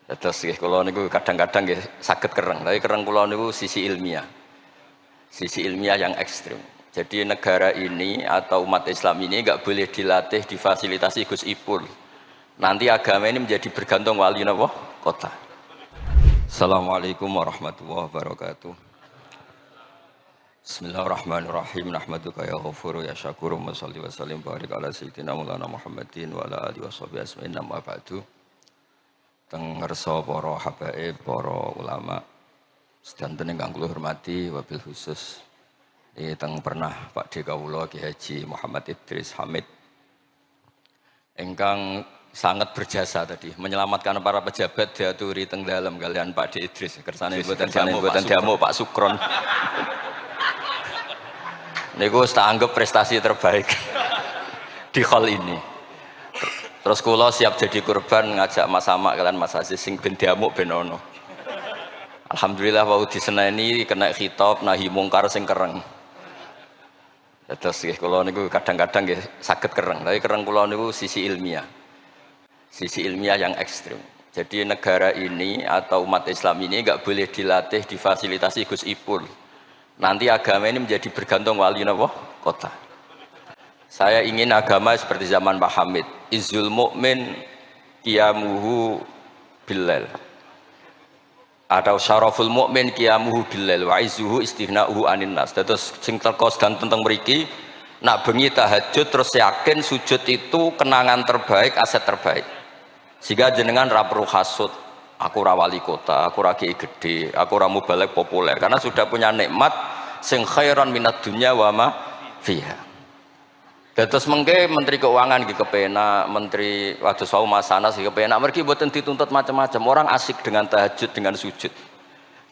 Terus kalau niku kadang-kadang sakit kereng, tapi kereng kula niku sisi ilmiah yang ekstrim. Jadi negara ini atau umat Islam ini nggak boleh dilatih, difasilitasi Gus Ipul. Nanti agama ini menjadi bergantung wali napa kota. Assalamualaikum warahmatullahi wabarakatuh. Bismillahirrahmanirrahim. Nahmaduka ya ghafuru ya syakuru wa sholli wa sallim barik ala sayyidina Maulana Muhammadin wa ala alihi washabihi ajmain amma ba'du. Teng ngersa para habaib, para ulama sedanten ingkang kula hormati wabil khusus teng pernah Pak D kawula Ki Haji Muhammad Idris Hamid ingkang sangat berjasa tadi menyelamatkan para pejabat diaturi teng dalem kalian Pak D Idris kersane mboten diamuk Pak Sukron niku tak anggap prestasi terbaik di hal ini. Terus kula siap jadi kurban ngajak Mas Sama kalian Mas Aziz sing ben diamuk ben ono. Alhamdulillah wau diseneni kena khitab nahi mungkar sing kereng. Terus kula niku kadang-kadang nggih saged kereng, tapi kereng kula niku sisi ilmiah yang ekstrim. Jadi negara ini atau umat Islam ini enggak boleh dilatih, difasilitasi Gus Ipul. Nanti agama ini menjadi bergantung wali napa kota. Saya ingin agama seperti zaman Pak Hamid. Izzul mu'min qiyamuhu billail. Atau syaraful mu'min qiyamuhu billail wa izzuhu istighna'uhu anin nas. Terus sing teko dan tentang mriki nak bengi tahajud terus yakin sujud itu kenangan terbaik, aset terbaik. Sehingga jenengan ra perlu hasud. Aku ra wali kota, aku ra kiai gede, aku ra mubalek populer karena sudah punya nikmat sing khairan minad dunya wa ma fiha. Terus mengke Menteri Keuangan gitu kepenak, Menteri waktu sau Masanas gitu kepenak, mereka buatan dituntut macam-macam. Orang asik dengan tahajud, dengan sujud.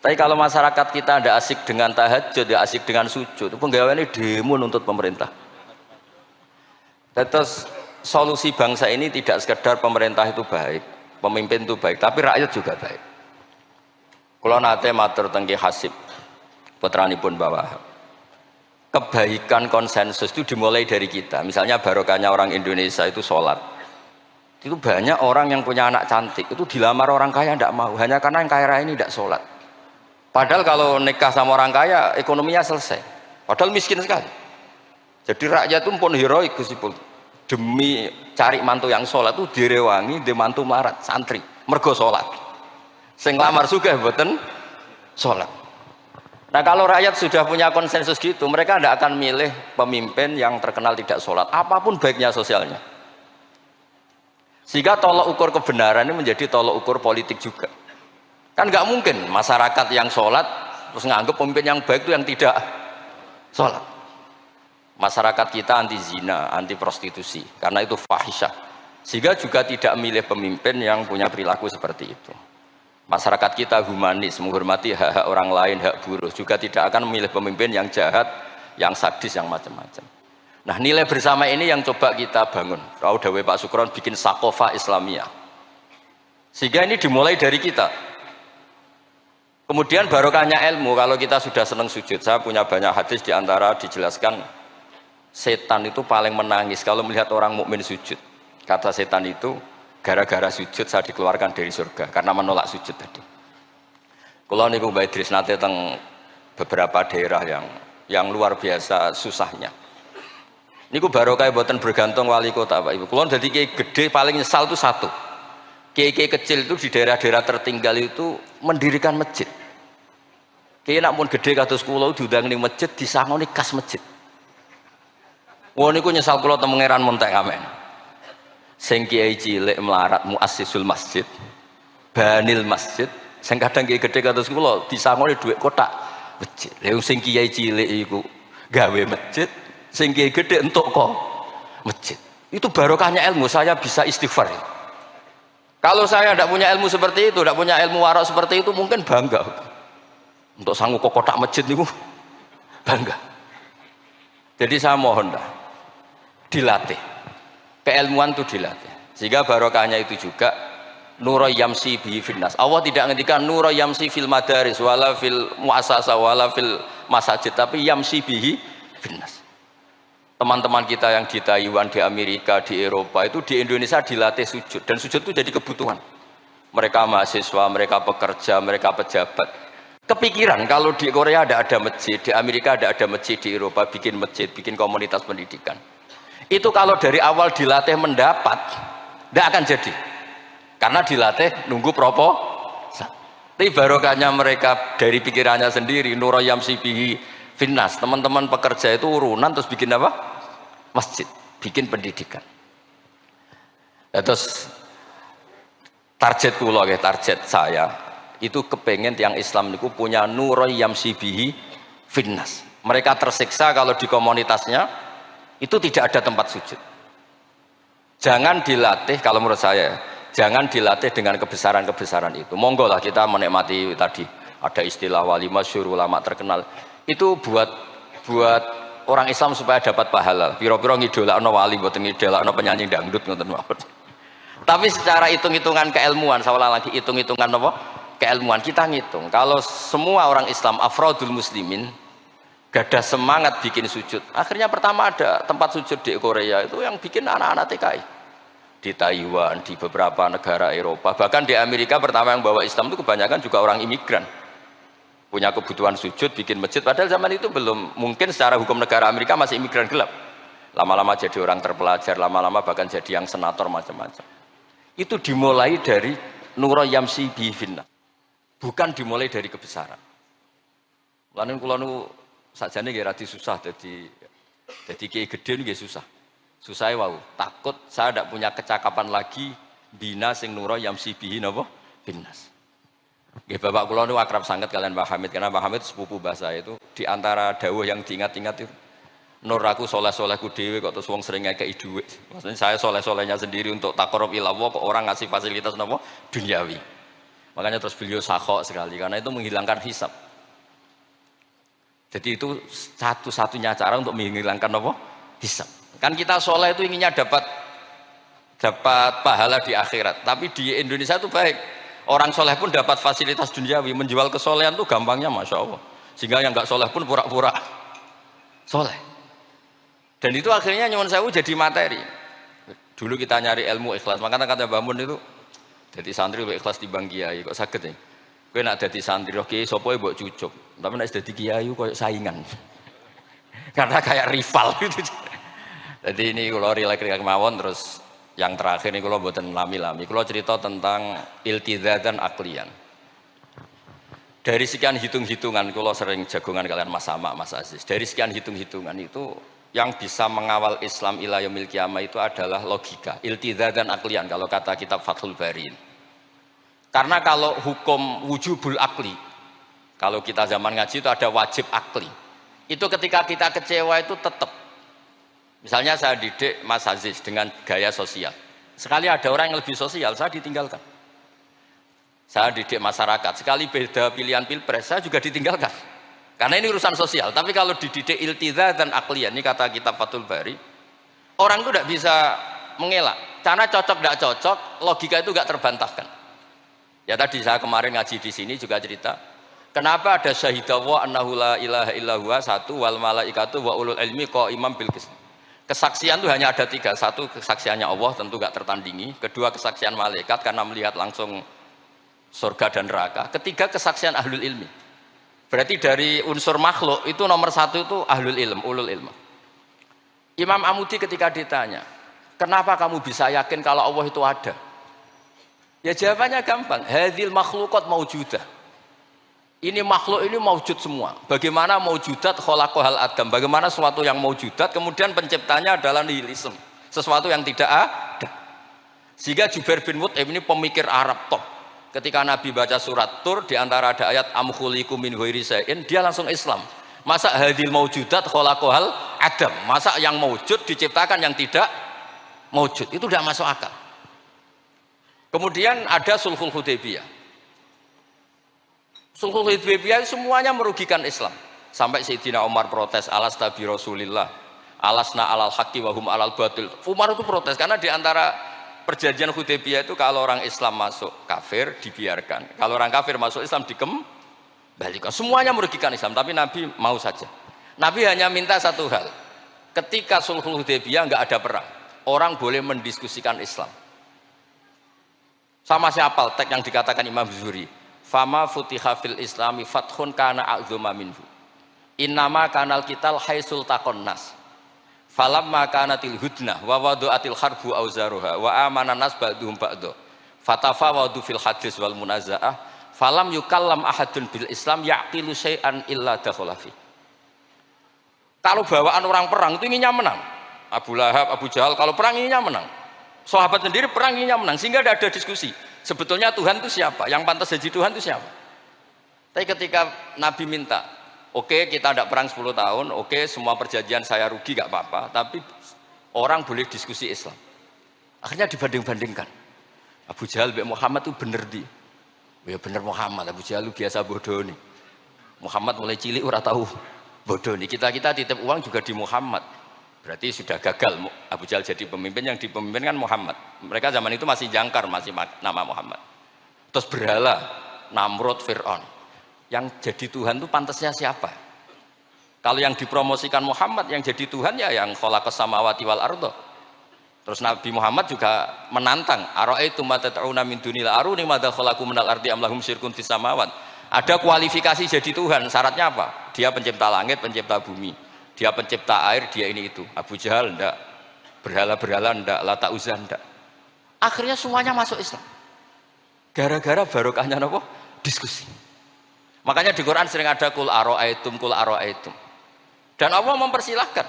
Tapi kalau masyarakat kita ada asik dengan tahajud, ada asik dengan sujud, penggawaannya demo nuntut pemerintah. Terus solusi bangsa ini tidak sekedar pemerintah itu baik, pemimpin itu baik, tapi rakyat juga baik. Kalau nate matur tengki hasib, putranipun bawah. Kebaikan konsensus itu dimulai dari kita. Misalnya barokahnya orang Indonesia itu sholat. Itu banyak orang yang punya anak cantik itu dilamar orang kaya tidak mau hanya karena yang kaya raya ini tidak sholat. Padahal kalau nikah sama orang kaya ekonominya selesai. Padahal miskin sekali. Jadi rakyat itu pun heroik Gusipul. Demi cari mantu yang sholat itu direwangi di mantu melarat santri mergo sholat. Sing lamar sugih mboten sholat. Nah kalau rakyat sudah punya konsensus gitu, mereka tidak akan milih pemimpin yang terkenal tidak sholat, apapun baiknya sosialnya. Sehingga tolok ukur kebenaran ini menjadi tolok ukur politik juga. Kan nggak mungkin masyarakat yang sholat terus nganggap pemimpin yang baik itu yang tidak sholat. Masyarakat kita anti zina, anti prostitusi, karena itu fahisyah. Sehingga juga tidak milih pemimpin yang punya perilaku seperti itu. Masyarakat kita humanis, menghormati hak-hak orang lain, hak buruh, juga tidak akan memilih pemimpin yang jahat, yang sadis, yang macam-macam. Nah nilai bersama ini yang coba kita bangun. Tahu dawe Pak Sukron bikin sakofah Islamiyah. Sehingga ini dimulai dari kita. Kemudian barokahnya ilmu, kalau kita sudah senang sujud, saya punya banyak hadis diantara dijelaskan, setan itu paling menangis kalau melihat orang mukmin sujud. Kata setan itu, gara-gara sujud saya dikeluarkan dari surga karena menolak sujud tadi. Kalau niku Mbak Idris nate teng beberapa daerah yang luar biasa susahnya. Niku barokah boten bergantung wali kota Pak Ibu. Kalau jadi kiai gede paling nyesal itu satu. Kiai-kiai kecil itu di daerah-daerah tertinggal itu mendirikan masjid. Kiai nak pun gede kados kula diundang ning masjid disangoni kas masjid. Wah niku nyesal kula teng pangeran montek amen. Sing kiai cilik melarat muassisul masjid banil masjid sing kadang kiai gede kados kula disangoni dhuwit kotak masjid. Lha sing kiai cilik iku gawe masjid, sing kiai gede entuk kok masjid. Itu barokahnya ilmu, saya bisa istighfar. Kalau saya tidak punya ilmu seperti itu, tidak punya ilmu warok seperti itu mungkin bangga. Untuk sanggup kok kotak masjid niku bangga. Jadi saya mohon dah dilatih. Keilmuan itu dilatih sehingga barokahnya itu juga nuro yamsi bihi finnas. Allah tidak ngendikan nuro yamsi fil madaris wala fil muasasa wala fil masajid, tapi yamsi bihi finnas. Teman-teman kita yang di Taiwan, di Amerika, di Eropa itu di Indonesia dilatih sujud, dan sujud itu jadi kebutuhan. mereka mahasiswa, mereka pekerja, mereka pejabat. Kepikiran kalau di Korea ada masjid, di Amerika ada masjid, di Eropa bikin masjid, bikin komunitas pendidikan. Itu kalau dari awal dilatih mendapat, tidak akan jadi. Karena dilatih nunggu proposa. Tapi barokahnya mereka dari pikirannya sendiri, Nuroyam Sibihi Finnas, teman-teman pekerja itu urunan terus bikin apa? Masjid, bikin pendidikan. Terus target kula, target saya itu kepengen tiang Islam itu punya Nuroyam Sibihi Finnas. Mereka tersiksa kalau di komunitasnya itu tidak ada tempat sujud. Jangan dilatih, kalau menurut saya, jangan dilatih dengan kebesaran-kebesaran itu. Monggo lah kita menikmati tadi ada istilah wali masyhur, ulama terkenal. Itu buat orang Islam supaya dapat pahala. Piro-piro ngidolakno wali, mboten ngidolakno penyanyi dangdut ngoten mawon. Tapi secara hitung-hitungan keilmuan, saya ulang lagi, hitung-hitungan apa? Keilmuan kita ngitung. Kalau semua orang Islam afrodul muslimin gadah semangat bikin sujud. Akhirnya pertama ada tempat sujud di Korea itu yang bikin anak-anak TKI. Di Taiwan, di beberapa negara Eropa, bahkan di Amerika pertama yang bawa Islam itu kebanyakan juga orang imigran. Punya kebutuhan sujud, bikin masjid. Padahal zaman itu belum, mungkin secara hukum negara Amerika masih imigran gelap. Lama-lama jadi orang terpelajar, lama-lama bahkan jadi yang senator macam-macam. Itu dimulai dari Nuroyam Sibihi Finnas. Bukan dimulai dari kebesaran. Lalu kalau sajane nggih radi susah jadi kiai gede nggih susah. Susah wau, takut saya tidak punya kecakapan lagi bina sing Nuroyam Sibihi napa Finnas. Nggih bapak kula niku akrab sangat kalian Pak Hamid karena Pak Hamid sepupu bahasa itu di antara dawuh yang diingat-ingat itu nur aku soleh-solehku dhewe kok terus wong sering ngekeki dhuwit. Maksudnya saya soleh-solehnya sendiri untuk taqarrub ila Allah kok orang ngasih fasilitas napa duniawi. Makanya terus beliau sakhok sekali karena itu menghilangkan hisab. Jadi itu satu-satunya cara untuk menghilangkan apa? Hisab. Kan kita soleh itu inginnya dapat pahala di akhirat. Tapi di Indonesia itu baik. Orang soleh pun dapat fasilitas duniawi. Menjual kesolehan itu gampangnya Masya Allah. Sehingga yang nggak soleh pun pura-pura soleh. Dan itu akhirnya nyuwun sewu jadi materi. Dulu kita nyari ilmu ikhlas. Makanya kata Mbah Mun itu jadi santri lebih ikhlas di bang kiai kok sakit ya. Kowe nak dadi santri oke sapa mbok cucuk. Tapi nek dadi kiai koyo saingan. Karena kayak rival gitu. Jadi ini kalau rileks mawon terus yang terakhir ini kalau mboten lami-lami. Kalau cerita tentang iltizatan aklian. Dari sekian hitung-hitungan kalau sering jagongan kalian Mas Sama, Mas Aziz. Dari sekian hitung-hitungan itu yang bisa mengawal Islam ila yaumil qiyamah itu adalah logika. Iltizatan aklian kalau kata kitab Fathul Bari. Karena kalau hukum wujubul akli, kalau kita zaman ngaji itu ada wajib akli. Itu ketika kita kecewa itu tetap. Misalnya saya didik Mas Aziz dengan gaya sosial. Sekali ada orang yang lebih sosial, saya ditinggalkan. Saya didik masyarakat, sekali beda pilihan pilpres, saya juga ditinggalkan. Karena ini urusan sosial. Tapi kalau dididik iltizatan aklian, ini kata kitab Fathul Bari, orang itu tidak bisa mengelak. Karena cocok tidak cocok, logika itu tidak terbantahkan. Ya tadi saya kemarin ngaji di sini juga cerita. Kenapa ada syahidallah annahu la ilaha illallah satu wal malaikatu wa ulul ilmi qaiman bil qist. Kesaksian itu hanya ada tiga. Satu kesaksiannya Allah tentu gak tertandingi. Kedua kesaksian malaikat karena melihat langsung surga dan neraka. Ketiga kesaksian ahlul ilmi. Berarti dari unsur makhluk itu nomor satu itu ahlul ilm, ulul ilm. Imam Amudi ketika ditanya, kenapa kamu bisa yakin kalau Allah itu ada? Ya jawabannya gampang, hadhil makhluqat maujudah. Ini makhluk ini maujud semua. Bagaimana maujudat khalaqahal adam? Bagaimana sesuatu yang maujudat kemudian penciptanya adalah nihilism, sesuatu yang tidak ada. Sehingga Jubair bin Mut'im ini pemikir Arab top. Ketika Nabi baca surat Tur di antara ada ayat am khuliqu min ghairi syai'in, dia langsung Islam. Masa hadhil maujudat khalaqahal adam? Masa yang maujud diciptakan yang tidak maujud? Itu tidak masuk akal. Kemudian ada Sulhul Hudaybiyah. Sulhul Hudaybiyah semuanya merugikan Islam. Sampai Sayyidina Umar protes, alasna bi Rasulillah, alasna alal haqqi wa hum alal batil. Umar itu protes karena di antara perjanjian Hudaybiyah itu kalau orang Islam masuk kafir dibiarkan. Kalau orang kafir masuk Islam dikembalikan. Semuanya merugikan Islam, tapi Nabi mau saja. Nabi hanya minta satu hal. Ketika Sulhul Hudaybiyah enggak ada perang, orang boleh mendiskusikan Islam. Sama siapa teks yang dikatakan Imam Zuhri, fama futiha fil islami fathun kana a'zuma minhu, innama kanal kital haisul takon nas, falamma kanatil hudnah wa wadu'atil harbu auzaruha wa amana nas ba'duhum ba'du fatafawadu fil hadis wal munazaah falam yukallam ahadun bil islam yaqilu syai'an illa dakholafi. Kalau bawaan orang perang itu inginnya menang, Abu Lahab, Abu Jahal kalau perang inginnya menang, sahabat sendiri perang inginnya menang, sehingga tidak ada diskusi sebetulnya Tuhan itu siapa, yang pantas jadi Tuhan itu siapa. Tapi ketika Nabi minta, oke, kita tidak perang 10 tahun, oke, semua perjanjian saya rugi gak apa-apa, tapi orang boleh diskusi Islam. Akhirnya dibanding-bandingkan, Abu Jahal dan Muhammad itu bener di, ya bener Muhammad, Abu Jahal biasa bodoh nih, Muhammad mulai cilik ora tahu bodoh nih, kita titip uang juga di Muhammad, berarti sudah gagal Abu Jahal jadi pemimpin, yang dipemimpinkan Muhammad. Mereka zaman itu masih jangkar, masih nama Muhammad. Terus berhala Namrud, Fir'aun. Yang jadi Tuhan itu pantasnya siapa? Kalau yang dipromosikan Muhammad, yang jadi Tuhan ya yang khalaqas samawati wal ardo. Terus Nabi Muhammad juga menantang, ara'aitum ma tad'una min dunil aruni madza khalaqu minal ardi am lahum syirkun fis samawat. Ada kualifikasi jadi Tuhan, syaratnya apa? Dia pencipta langit, pencipta bumi, dia pencipta air, dia ini itu. Abu Jahal enggak, berhala-berhala enggak, Lata Uzza enggak. Akhirnya semuanya masuk Islam. Gara-gara barokahnya apa? Diskusi. Makanya di Quran sering ada kul aro'aitum, kul aro'aitum. Dan Allah mempersilahkan.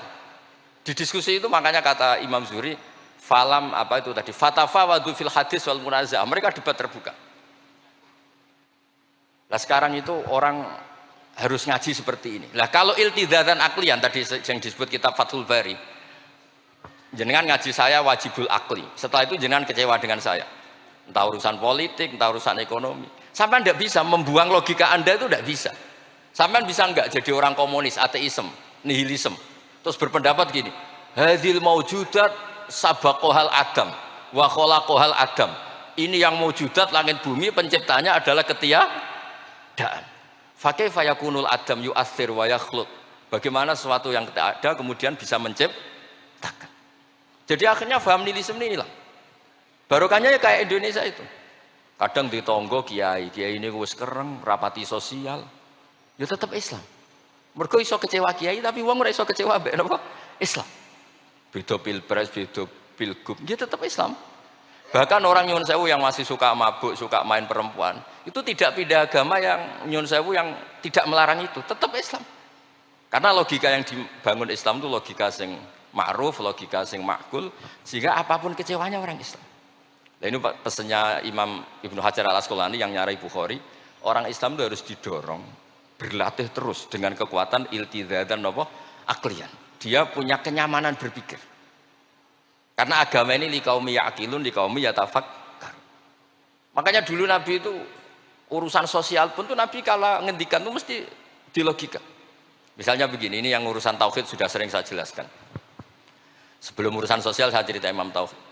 Di diskusi itu makanya kata Imam Zuhri, falam apa itu tadi? Fatafawadu fil hadis wal munaza'ah. Mereka debat terbuka. Nah sekarang itu orang harus ngaji seperti ini. Nah kalau iltidatan aklian tadi yang disebut kitab Fathul Bari, jenengan ngaji saya wajibul akli. Setelah itu jenengan kecewa dengan saya. Entah urusan politik, entah urusan ekonomi. Sampai tidak bisa membuang logika Anda itu tidak bisa. Sampai bisa enggak jadi orang komunis, ateisme, nihilisme. Terus berpendapat gini, hadil maujudat sabaqohal adam, wa khalaqohal adam. Ini yang maujudat langit bumi penciptanya adalah ketiadaan. Fakaifa yakunul adam yu'athir wa yakhluq. Bagaimana sesuatu yang tidak ada kemudian bisa menciptakan. Jadi akhirnya paham nihilisme ini hilang. Barokahnya ya kayak Indonesia itu. Kadang di tonggo kiai ini wis kereng, rapati sosial. Ya tetap Islam. Mergo iso kecewa kiai tapi wong ora iso kecewa mbek napa? Islam. Beda pilpres, beda pilgub, dia tetap Islam. Bahkan orang nyun sewu yang masih suka mabuk, suka main perempuan, itu tidak pindah agama yang nyun sewu yang tidak melarang itu, tetap Islam. Karena logika yang dibangun Islam itu logika sing ma'ruf, logika sing makul, sehingga apapun kecewanya orang Islam. Nah ini pesannya Imam Ibnu Hajar al-Asqalani yang nyarai Bukhari, orang Islam itu harus didorong, berlatih terus dengan kekuatan iltidatan aklian. Dia punya kenyamanan berpikir. Karena agama ini liqaumi ya'qilun, liqaumi yatafakkar. Makanya dulu Nabi itu urusan sosial pun tuh Nabi kalau ngendikan itu mesti dilogika. Misalnya begini, ini yang urusan tauhid sudah sering saya jelaskan. Sebelum urusan sosial saya cerita Imam Tauhid.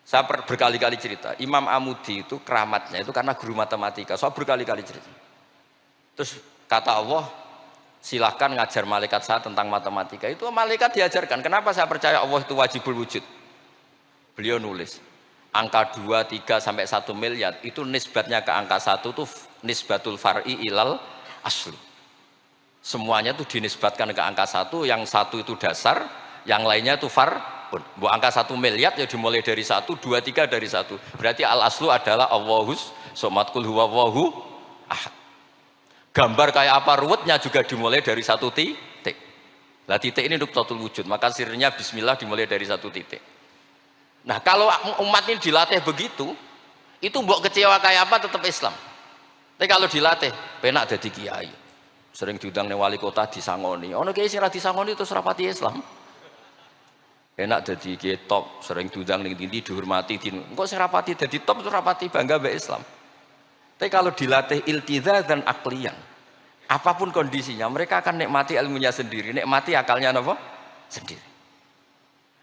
Saya berkali-kali cerita, Imam Amudi itu keramatnya itu karena guru matematika. Saya berkali-kali cerita. Terus kata Allah, silahkan ngajar malaikat saya tentang matematika. Itu malaikat diajarkan. Kenapa saya percaya Allah itu wajibul wujud? Beliau nulis, angka 2, 3 sampai 1 miliar itu nisbatnya ke angka 1 itu nisbatul far'i ilal asli. Semuanya itu dinisbatkan ke angka 1, yang 1 itu dasar, yang lainnya itu far'un. Bu angka 1 miliar ya dimulai dari 1, 2, 3 dari 1. Berarti al aslu adalah Allahus somat kul huwallahu ahad. Gambar kayak apa ruwetnya juga dimulai dari 1 titik. Lah titik ini nuqtatul wujud, maka sirnya bismillah dimulai dari 1 titik. Nah kalau umat ini dilatih begitu, itu mbok kecewa kayak apa tetap Islam. Tapi kalau dilatih, penak jadi kiai. Sering diundang ning wali kota disangoni. Ono kiai sing ra disangoni terus rapati Islam. Enak jadi kiai top, sering diundang ning ndi dihormati. Engko sing rapati dadi top terus rapati bangga mbek Islam. Tapi kalau dilatih iltizatan aklian, apapun kondisinya, mereka akan nikmati ilmunya sendiri, nikmati akalnya apa? Sendiri.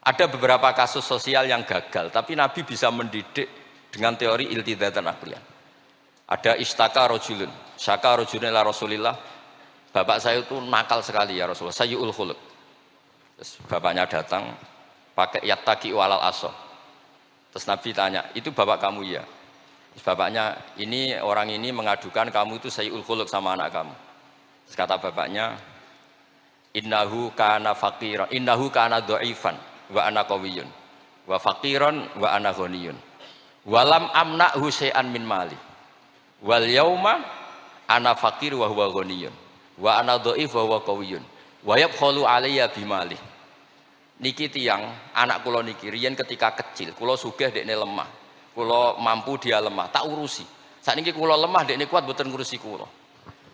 Ada beberapa kasus sosial yang gagal, tapi Nabi bisa mendidik dengan teori iltizatan aklian. Ada istaka rojulun, syaka rojulun ila Rasulillah, bapak saya itu nakal sekali ya Rasulullah, sayyul khuluq. Terus bapaknya datang, pakai yattaki walal aso. Terus Nabi tanya, itu bapak kamu ya? Bapaknya, ini orang ini mengadukan kamu itu sayyul khuluq sama anak kamu. Terus kata bapaknya, innahu kana faqiran, innahu kana dhaifan wa ana qawiyyun. Wa faqiran wa ana ghaniyun. Walam amna'hu syai'an min mali. Wal yauma ana faqir wa huwa ghaniyun. Wa ana dhaif wa huwa qawiyyun. Wa yabkhalu alayya bimali. Niki tiyang anak kula niki riyen ketika kecil, kula sugih dekne lemah. Kula mampu dia lemah, tak urusi. Sakniki kula lemah dekne kuat mboten ngurusi kula.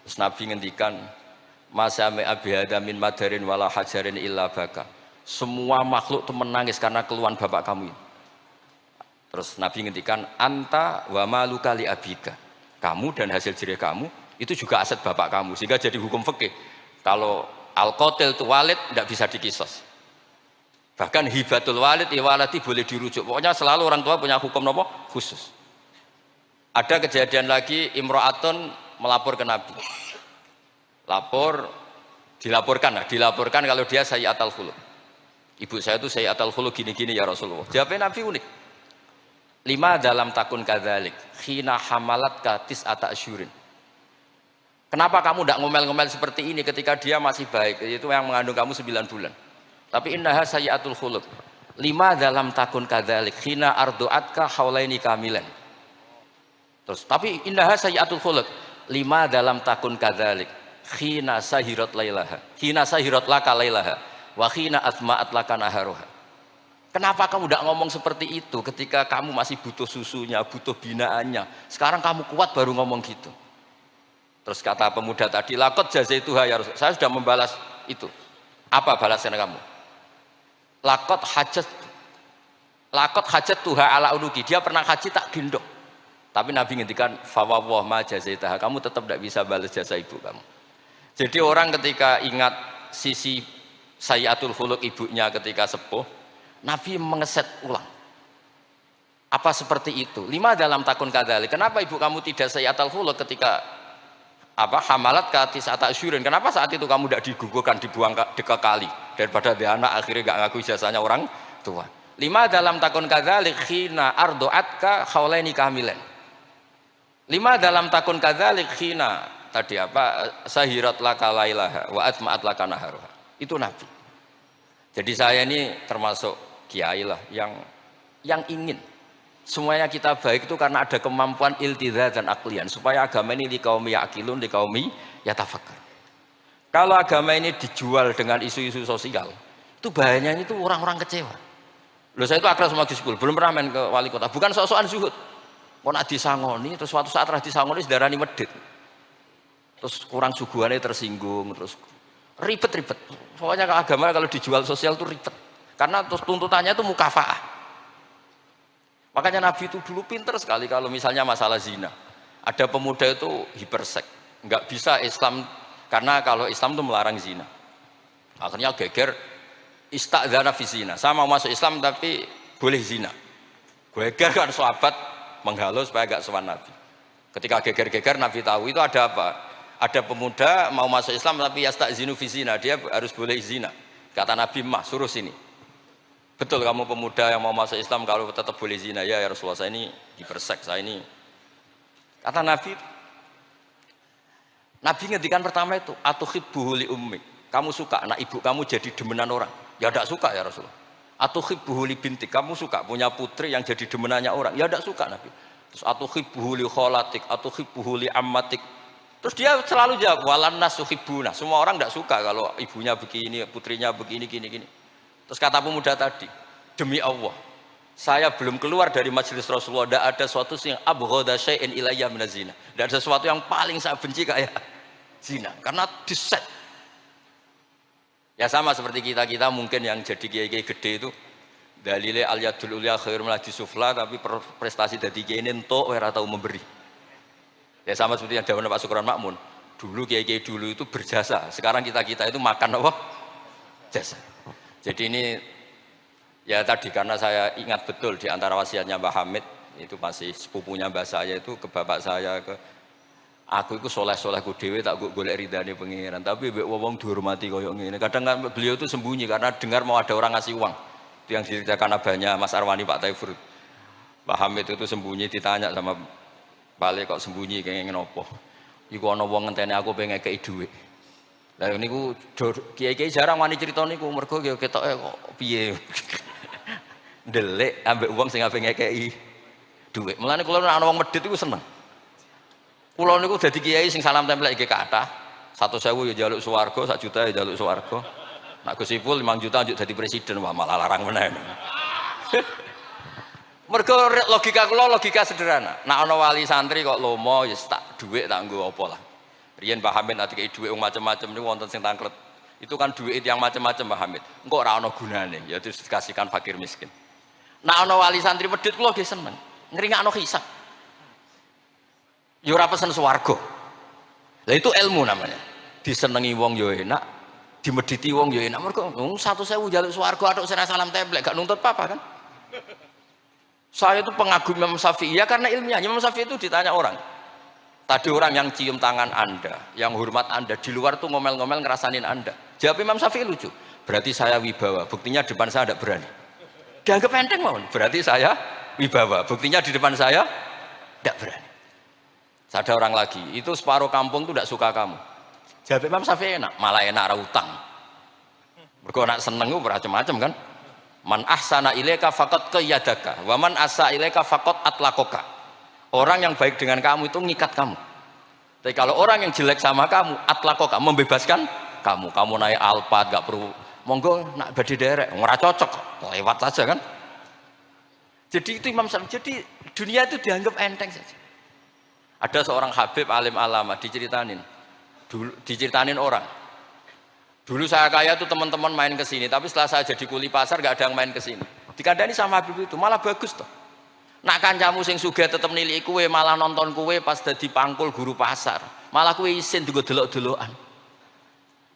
Terus Nabi ngendikan, "Masami abi hadamin madarin wala hajarin illa baka." Semua makhluk itu menangis karena keluhan bapak kamu ini. Terus Nabi ngendikan, "Anta wa maluka li abika." Kamu dan hasil jerih kamu itu juga aset bapak kamu. Sehingga jadi hukum fikih. Kalau al-qatil itu walid tidak bisa dikisos. Bahkan hibatul walid iwalati boleh dirujuk. Pokoknya selalu orang tua punya hukum apa? Khusus. Ada kejadian lagi, imro'atun melapor ke Nabi. Dilaporkan kalau dia sayyi'atul khuluq. Ibu saya itu sayyi'atul khuluq gini-gini ya Rasulullah. Jawabnya Nabi unik. 5 dalam takun kadzalik, khina hamalat katis ata asyurin. Kenapa kamu tidak ngomel-ngomel seperti ini ketika dia masih baik? Itu yang mengandung kamu 9 bulan. Tapi innaha sayyi'atul khuluq. 5 dalam takun kadzalik, khina ardu'atka haulaini kamilan. Terus, tapi innaha sayyi'atul khuluq. 5 dalam takun kadzalik, khina sahirat lailaha. Khina sahirat laka lailaha. Wa khina asma'at laka naharuha. Kenapa kamu tidak ngomong seperti itu ketika kamu masih butuh susunya, butuh binaannya? Sekarang kamu kuat baru ngomong gitu. Terus kata pemuda tadi, laqad jazaituha ya Rasul. Saya sudah membalas itu. Apa balasan kamu? Laqad hajat tuha ala unuki. Dia pernah haji tak gendong. Tapi Nabi ngendikan, fa wawah ma jazaitaha. Kamu tetap tidak bisa balas jasa ibu kamu. Jadi orang ketika ingat sisi sayyi'atul khuluq ibunya ketika sepuh, Nabi mengeset ulang. Apa seperti itu? 5 dalam takun kadzalik. Kenapa ibu kamu tidak sayyi'atul khuluq ketika hamalat katis ata asyurin? Kenapa saat itu kamu tidak digugurkan, dibuang ke kali daripada dia anak akhirnya enggak ngaku ijazahnya orang tua? 5 dalam takun kadzalik, khina ardu'atka haulaini kamilan. 5 dalam takun kadzalik, khina tadi sahirat laka lailaha wa atma'at laka naharuha. Itu Nabi. Jadi saya ini termasuk kiai lah yang ingin semuanya kita baik itu karena ada kemampuan iltidza dan aklian supaya agama ini liqaumi yaqilun liqaumi yatafakkar. Kalau agama ini dijual dengan isu-isu sosial, itu bahayanya itu orang-orang kecewa. Loh, saya itu akrab sama Gus Pul, belum pernah main ke wali kota, bukan sok-sokan zuhud. Mau nak disangoni, terus suatu saat rah disangoni sedarani medit. Terus kurang suguhannya tersinggung, terus ribet-ribet. Pokoknya agama kalau dijual sosial itu ribet. Karena tuntutannya itu mukafaah. Makanya Nabi itu dulu pinter sekali kalau misalnya masalah zina. Ada pemuda itu hipersek. Enggak bisa Islam, karena kalau Islam itu melarang zina. Akhirnya geger, ista'dzana fi zina. Saya mau masuk Islam tapi boleh zina. Geger kan sahabat menghalau supaya enggak sowan Nabi. Ketika geger-geger Nabi tahu itu ada apa? Ada pemuda mau masuk Islam tapi yasta'zinu fi zina, dia harus boleh zina. Kata Nabi, "Mah, suruh sini." Betul kamu pemuda yang mau masuk Islam kalau tetap boleh zina? Ya Rasulullah, saya ini dipersek, saya ini. Kata Nabi ngendikan pertama itu, "Atuhibbuhu li ummik." Kamu suka anak ibu kamu jadi demenan orang? Ya tidak suka ya Rasulullah. "Atuhibbuhu li bintik." Kamu suka punya putri yang jadi demenannya orang? Ya tidak suka Nabi. Terus "Atuhibbuhu li kholatik, atuhibbuhu li ammatik." Terus dia selalu jawab, "Walan nas yuhibbuna." Semua orang tidak suka kalau ibunya begini, putrinya begini, gini. Terus kata pemuda tadi, "Demi Allah, saya belum keluar dari majelis Rasulullah, tidak ada sesuatu yang abghadha syai'in ilayya minaz zina." Tidak ada sesuatu yang paling saya benci kayak zina, karena diset. Ya sama seperti kita mungkin yang jadi kiai-kiai gede itu, dalile al yadul ulya khairul minal sufla, tapi prestasi dari kiai ini entuk ora tahu memberi. Ya sama seperti yang dahulu Pak Sukron Makmun. Dulu kiai-kiai dulu itu berjasa. Sekarang kita itu makan apa? Jasa. Jadi ini ya tadi karena saya ingat betul di antara wasiatnya Mbah Hamid itu masih sepupunya mbah saya itu ke bapak saya ke aku itu soleh-soleh ku dhewe tak golek ridane pengiran. Tapi mbek wong dihormati koyo ngene. Kadang kan beliau itu sembunyi karena dengar mau ada orang ngasih uang. Itu yang diceritakan abahnya Mas Arwani Pak Taifur. Mbah Hamid itu sembunyi ditanya sama Balik kok sembunyi kenging nopo. Iku ana wong ngenteni aku pengen ngekeki dhuwit. Lah niku kiai-kiai jarang wani crita niku mergo ketoke kok piye. Ndelik ambek wong sing ape ngekeki dhuwit. Mulane kula nek ana wong medhit iku seneng. Kula niku dadi kiai sing salam tempel iki kathah. 100.000 ya njaluk swarga, 1 juta ya njaluk swarga. Nak Gus Ipul 5 juta njuk dadi presiden, wah malah larang meneh. Mergo logika kula logika sederhana. Nek ana wali santri kok lomo ya tak dhuwit tak nggo apa lah. Riyen Pak Hamid ati kei dhuwit macam-macam niku wonten sing tangklet. Itu kan dhuwit yang macam-macam Pak Hamid. Engko ora ana gunane, ya dikasihkan fakir miskin. Nek ana wali santri medhit kula nggih seneng. Ngringakno hisab. Ya ora pesen swarga. Lah itu ilmu namanya. Disenengi wong ya enak, dimedhiti wong ya enak. Mergo 100.000 njaluk swarga atuk sira salam templek gak nuntut apa-apa kan? Saya itu pengagum Imam Syafi'i ya karena ilmiah. Imam Syafi'i itu ditanya orang. Tadi orang yang cium tangan Anda, yang hormat Anda, di luar tuh ngomel-ngomel ngerasanin Anda. Jawab Imam Syafi'i lucu. Berarti saya wibawa, buktinya di depan saya tidak berani. Dianggap enteng mohon. Berarti saya wibawa, buktinya di depan saya tidak berani. Ada orang lagi, itu separuh kampung tuh tidak suka kamu. Jawab Imam Syafi'i enak, malah enak ra utang. Mergo nak seneng ku macam-macam kan. Man ahsana ilaika faqad qayyadaka wa man asa ilaika faqad atlaqaka. Orang yang baik dengan kamu itu ngikat kamu. Tapi kalau orang yang jelek sama kamu, atlaqaka, membebaskan kamu. Kamu naik Alphard gak perlu monggo nak badhe derek, ora cocok, lewat saja kan. Jadi itu Imam Syafi'i. Jadi dunia itu dianggap enteng saja. Ada seorang habib alim alama diceritain orang. Dulu saya kaya tuh teman-teman main ke sini, tapi setelah saya jadi kuli pasar gak ada yang main ke sini. Dikandani sama Habib itu malah bagus toh. Nak kancamu sing sugih tetep nilai kue, malah nonton kue pas dadi pangkul guru pasar. Malah kue isin juga delok-delokan.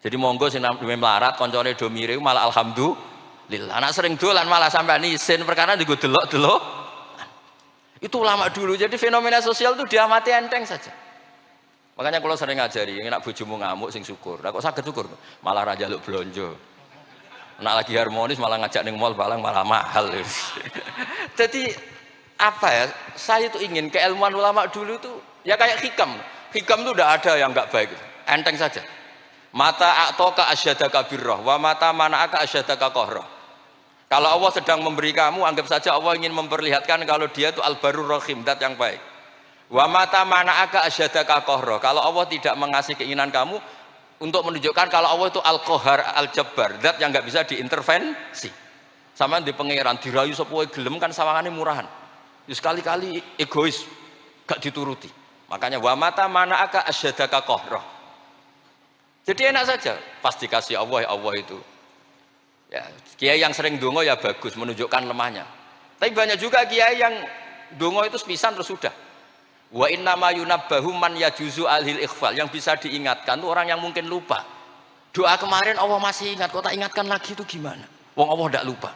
Jadi monggo sing duwe melarat koncone do mirip malah alhamdulillah. Nak sering dolan malah sampean isin perkara juga delok-delok. Itu ulama dulu. Jadi fenomena sosial itu diamati enteng saja. Makanya kalau sering ngajari, nak bojomu ngamuk sing syukur. Lah kok saged syukur? Malah ra njaluk blonjo. Nak lagi harmonis malah ngajak ning mall balang malah mahal. Jadi apa ya? Saya itu ingin keilmuan ulama dulu itu ya kayak hikam. Hikam itu udah ada yang enggak baik. Enteng saja. Mata a'taka asyadaka birrah wa mata mana'aka asyadaka qahrah. Kalau Allah sedang memberi kamu, anggap saja Allah ingin memperlihatkan kalau dia itu al-barur rahim, zat yang baik. Wa mata mana'aka asyadaka qahrah. Kalau Allah tidak mengasih keinginan kamu untuk menunjukkan kalau Allah itu al-qahar al-jabbar, zat yang enggak bisa diintervensi. Sama di pangeran dirayu sapa wae gelem kan sawangane murahan. Ya sekali-kali egois gak dituruti. Makanya wa mata mana'aka asyadaka qahrah. Jadi enak saja, pasti kasih Allah ya Allah itu. Ya, kiai yang sering dongo ya bagus menunjukkan lemahnya. Tapi banyak juga kiai yang dongo itu sepisan terus sudah. Wa inna ma yunabbahu man yajuzu alhil ikhfal, yang bisa diingatkan itu orang yang mungkin lupa. Doa kemarin Allah masih ingat, kok tak ingatkan lagi itu gimana? Wong Allah ndak lupa.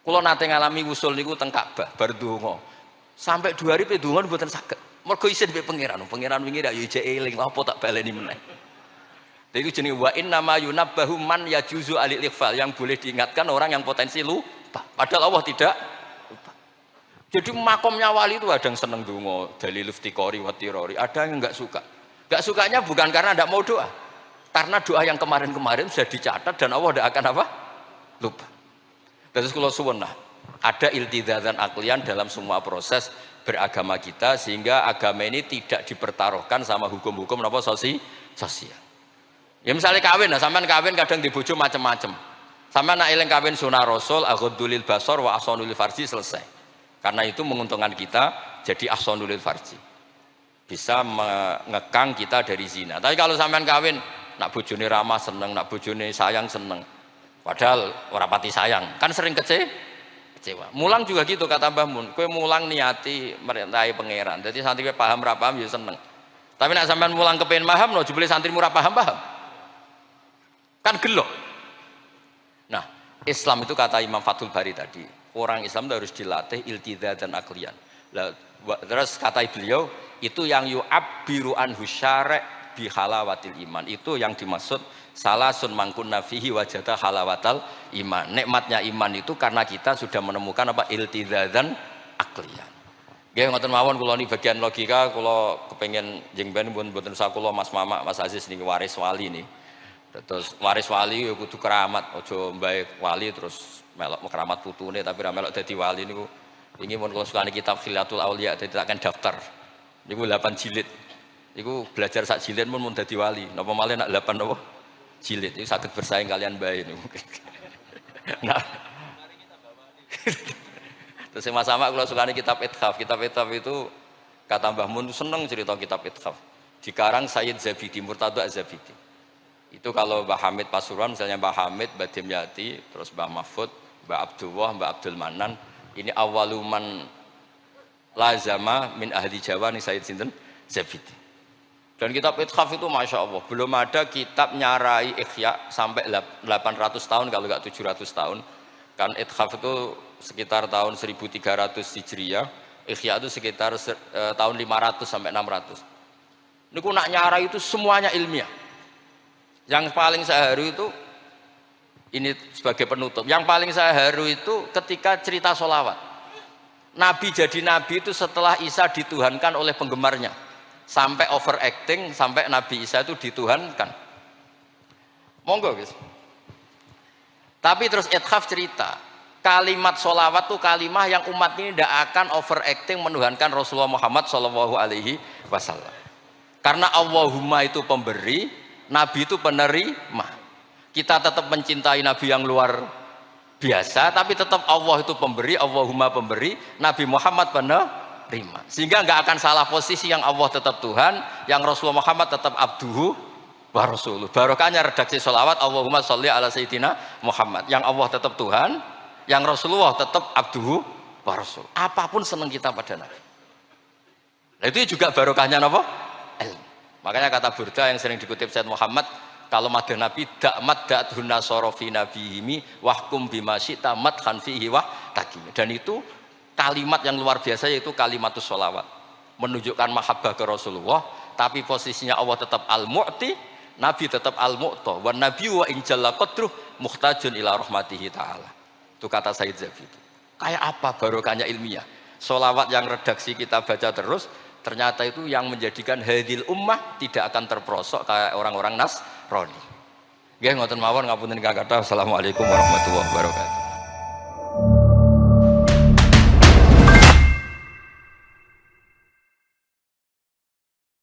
Kula nate ngalami usul niku teng Ka'bah bar donga. Sampai 2 hari pe donga mboten saged. Mergo isin mbek pangeran. Pangeran wingi rak yo ijek eling, apa tak baleni meneh. Lha iku jenenge wa inna ma yunabbahu man yajuzu alhil ikhfal, yang boleh diingatkan orang yang potensi lupa. Padahal Allah tidak. Jadi makomnya wali itu ada yang seneng donga, dalil iftiqori wa tirori, ada yang enggak suka. Enggak sukanya bukan karena enggak mau doa. Karena doa yang kemarin-kemarin sudah dicatat dan Allah tidak akan apa? Lupa. Terus kalau suwun lah, ada iltizazan aklian dalam semua proses beragama kita sehingga agama ini tidak dipertaruhkan sama hukum-hukum apa sosial. Ya misalnya kawin, nah sampean kawin kadang di bojo macam-macam. Sampean nak eling kawin sunah Rasul, aghdulil basar wa ahsanul farji, selesai. Karena itu menguntungkan kita jadi ahsanul farji. Bisa mengekang kita dari zina. Tapi kalau sampean kawin nak bojone ramah seneng, nak bojone sayang seneng. Padahal ora pati sayang, kan sering kecewa. Mulang juga gitu kata Mbah Mun. Kowe mulang niati merintahi pangeran. Jadi santri kowe paham ra paham ya seneng. Tapi nak sampean mulang kepengin paham no jebule santrimu ora paham-paham. Kan gelo. Nah, Islam itu kata Imam Fathul Bari tadi, orang Islam itu harus dilatih iltizaz dan aklian. Terus kata beliau, itu yang yu'abbiru anhu syara' bi halawatil iman. Itu yang dimaksud salasun mangkunna fihi wajada halawatal iman. Nikmatnya iman itu karena kita sudah menemukan apa iltizaz dan aklian. Nggih ngoten mawon kula niki bagian logika kula kepengin jeng ben mboten usah kula Mas Mama, Mas Aziz niki waris wali nih. Terus waris wali ya kudu keramat, aja mbae wali terus melok keramat putune tapi ra melok dadi wali niku. Ini mun kula sukani kitab Khilatul Auliya dadi takkan daftar. Niku 8 jilid. Iku belajar sak jilid mun dadi wali. Napa malih nak 8 napa? Jilid. Iku saged bersaing kalian bae niku. Nah. Terus sama-sama kalau sukani kitab Ithaf. Kitab Ithaf itu kata Mbah Mun seneng cerita kitab Ithaf. Dikarang Sayyid Zabidi, Murtado Az-Zabidi. Itu kalau Mbah Hamid Pasuruan, misalnya Mbah Hamid, Mbah Dimyati, terus Mbah Mahfud, Mbah Abdullah, Mbah Abdul Manan. Ini awaluman lazama min ahli Jawa nih Sayyid Sinten Zabidi. Dan kitab Ithaf itu Masya Allah, belum ada kitab nyarai Ikhya sampai 800 tahun kalau nggak 700 tahun. Kan Ithaf itu sekitar tahun 1300 Hijriah, Ikhya itu sekitar tahun 500 sampai 600. Niku nak nyarai itu semuanya ilmiah. Yang paling saya haru itu ini sebagai penutup. Yang paling saya haru itu ketika cerita sholawat. Nabi jadi nabi itu setelah Isa dituhankan oleh penggemarnya, sampai overacting sampai Nabi Isa itu dituhankan. Monggo guys. Tapi terus Ithaf cerita, kalimat sholawat itu kalimah yang umat ini tidak akan overacting menuhankan Rasulullah Muhammad Shallallahu Alaihi Wasallam. Karena Allahumma itu pemberi, Nabi itu penerima. Kita tetap mencintai Nabi yang luar biasa, tapi tetap Allah itu pemberi, Allahumma pemberi, Nabi Muhammad penerima. Sehingga nggak akan salah posisi, yang Allah tetap Tuhan, yang Rasulullah Muhammad tetap abduhu wa rasuluh. Barokahnya redaksi sholawat Allahumma sholli ala sayyidina Muhammad. Yang Allah tetap Tuhan, yang Rasulullah tetap abduhu wa rasuluh. Apapun senang kita pada Nabi. Nah, itu juga barokahnya apa? Ilmu. Makanya kata Burda yang sering dikutip Said Muhammad, kalau madah Nabi dakmat da'dhun nasara fi nabihimi wahkum bima syi'ta madhan fihi wa takimi. Dan itu kalimat yang luar biasa, yaitu kalimatus sholawat, menunjukkan mahabbah ke Rasulullah, tapi posisinya Allah tetap al-mu'ti, Nabi tetap al-mu'ta, wa nabi wa injalla qadruh muhtajun ila rahmatihi ta'ala. Itu kata Sayyid Zabidi. Kayak apa barokahnya ilmiah? Sholawat yang redaksi kita baca terus, ternyata itu yang menjadikan hadil ummah tidak akan terperosok kayak orang-orang Nasrani. Nggih ngoten mawon, ngapunten kakak. Assalamualaikum warahmatullahi wabarakatuh.